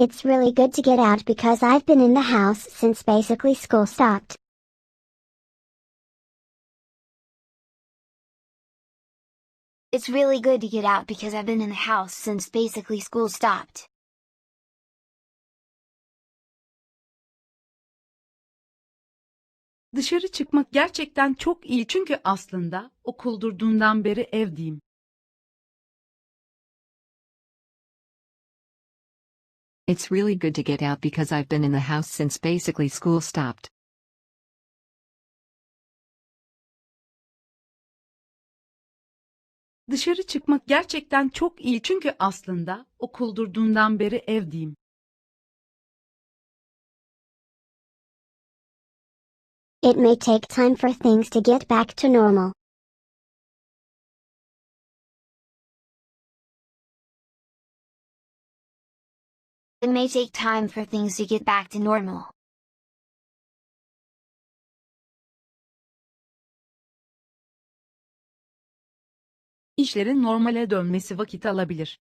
It's really good to get out because I've been in the house since basically school stopped. It's really good to get out because I've been in the house since basically school stopped. Dışarı çıkmak gerçekten çok iyi çünkü aslında okul durduğundan beri evdeyim. It's really good to get out because I've been in the house since basically school stopped. Dışarı çıkmak gerçekten çok iyi çünkü aslında okul durduğundan beri evdeyim. It may take time for things to get back to normal. It may take time for things to get back to normal. İşlerin normale dönmesi vakit alabilir.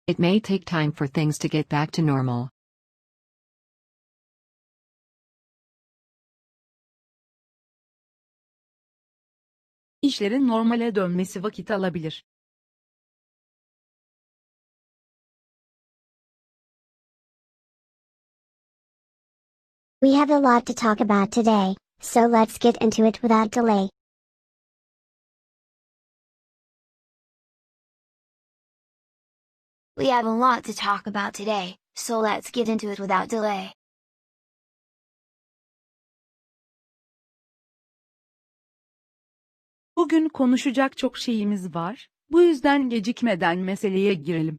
It may take time for things to get back to normal. İşlerin normale dönmesi vakit alabilir. We have a lot to talk about today, so let's get into it without delay. We have a lot to talk about today, so let's get into it without delay. Bugün konuşacak çok şeyimiz var, bu yüzden gecikmeden meseleye girelim.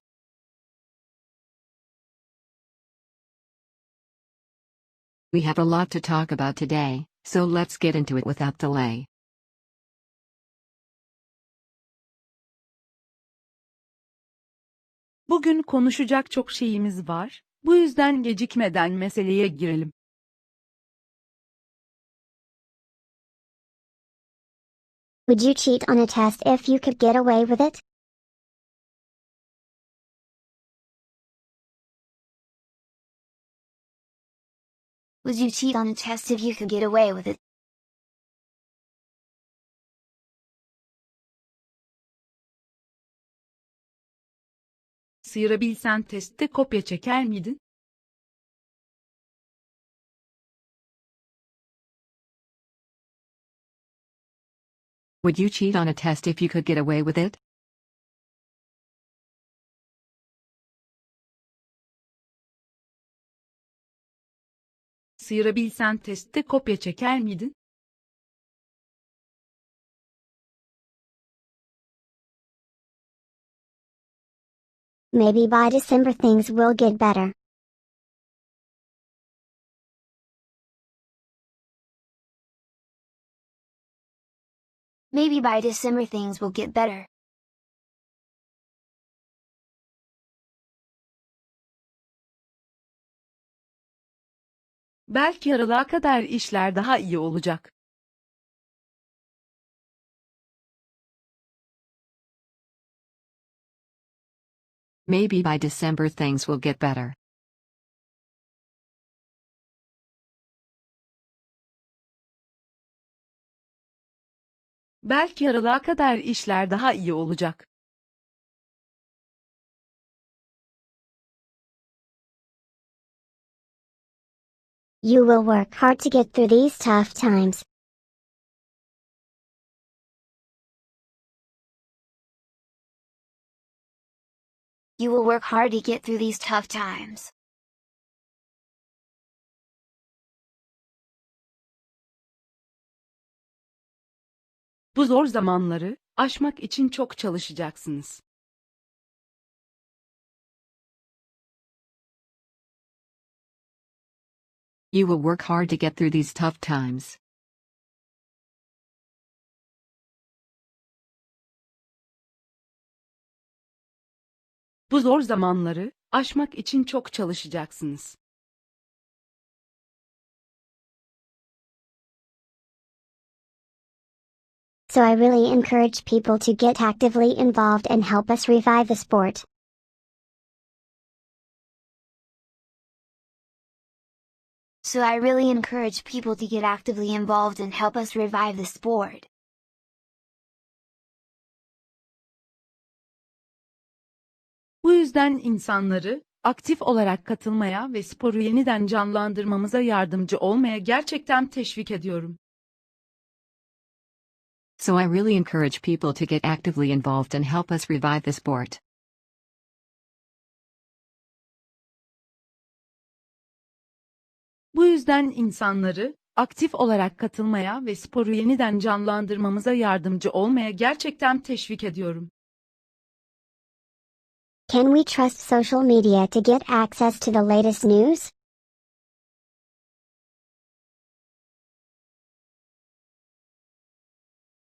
We have a lot to talk about today, so let's get into it without delay. Bugün konuşacak çok şeyimiz var, bu yüzden gecikmeden meseleye girelim. Would you cheat on a test if you could get away with it? Would you cheat on a test if you could get away with it? Sıyırabilsen testte kopya çeker miydin? Would you cheat on a test if you could get away with it? Sıyırabilsen testte kopya çeker miydin? Maybe by December things will get better. Maybe by December things will get better. Belki aralığa kadar işler daha iyi olacak. Maybe by December things will get better. Belki aralığa kadar işler daha iyi olacak. You will work hard to get through these tough times. You will work hard to get through these tough times. Bu zor zamanları aşmak için çok çalışacaksınız. You will work hard to get through these tough times. Bu zor zamanları aşmak için çok çalışacaksınız. so I really encourage people to get actively involved and help us revive the sport. So I really encourage people to get actively involved and help us revive the sport. Bu yüzden insanları aktif olarak katılmaya ve sporu yeniden canlandırmamıza yardımcı olmaya gerçekten teşvik ediyorum. So I really encourage people to get actively involved and help us revive the sport. Bu yüzden insanları aktif olarak katılmaya ve sporu yeniden canlandırmamıza yardımcı olmaya gerçekten teşvik ediyorum. Can we trust social media to get access to the latest news?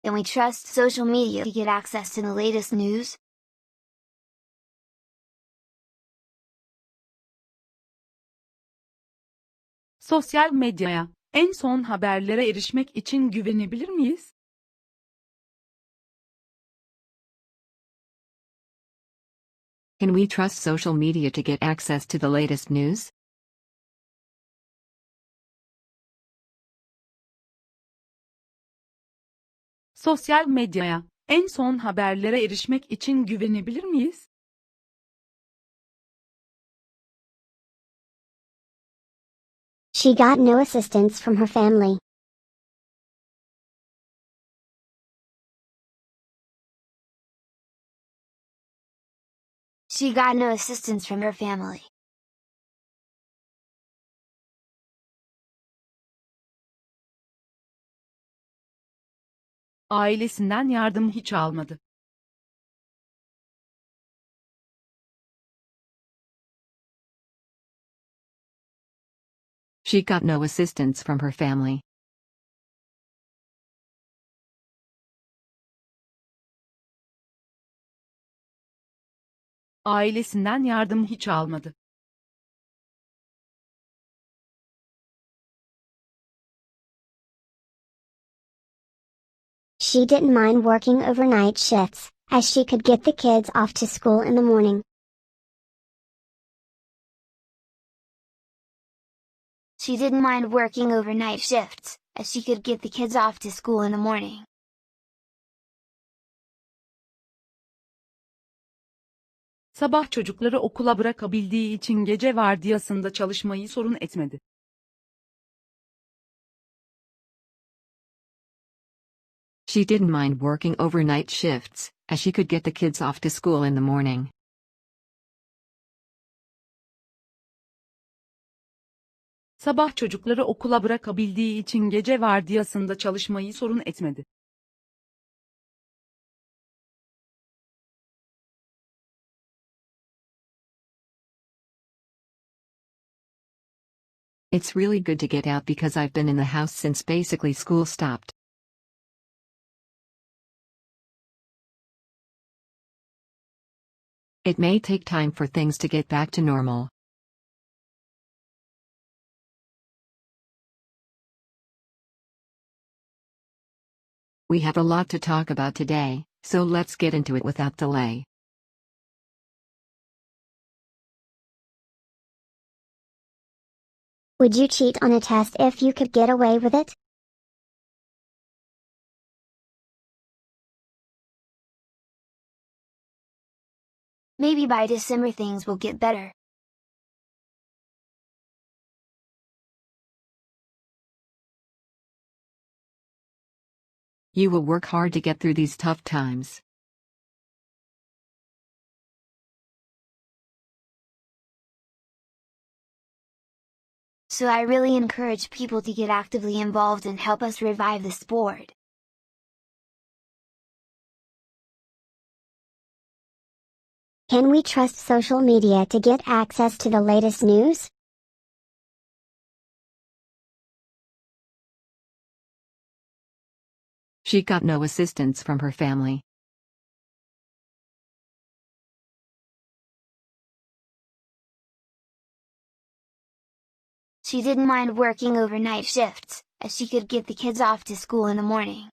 Can we trust social media to get access to the latest news? Sosyal medyaya en son haberlere erişmek için güvenebilir miyiz? Can we trust social media to get access to the latest news? Sosyal medyaya en son haberlere erişmek için güvenebilir miyiz? She got no assistance from her family. She got no assistance from her family. Ailesinden yardım hiç almadı. She got no assistance from her family. Ailesinden yardım hiç almadı. She didn't mind working overnight shifts, as she could get the kids off to school in the morning. She didn't mind working overnight shifts, as she could get the kids off to school in the morning. Sabah çocukları okula bırakabildiği için gece vardiyasında çalışmayı sorun etmedi. She didn't mind working overnight shifts, as she could get the kids off to school in the morning. Sabah çocukları okula bırakabildiği için gece vardiyasında çalışmayı sorun etmedi. It's really good to get out because I've been in the house since basically school stopped. It may take time for things to get back to normal. We have a lot to talk about today, so let's get into it without delay. Would you cheat on a test if you could get away with it? Maybe by December things will get better. You will work hard to get through these tough times. So I really encourage people to get actively involved and help us revive the sport. Can we trust social media to get access to the latest news? She got no assistance from her family. She didn't mind working overnight shifts, as she could get the kids off to school in the morning.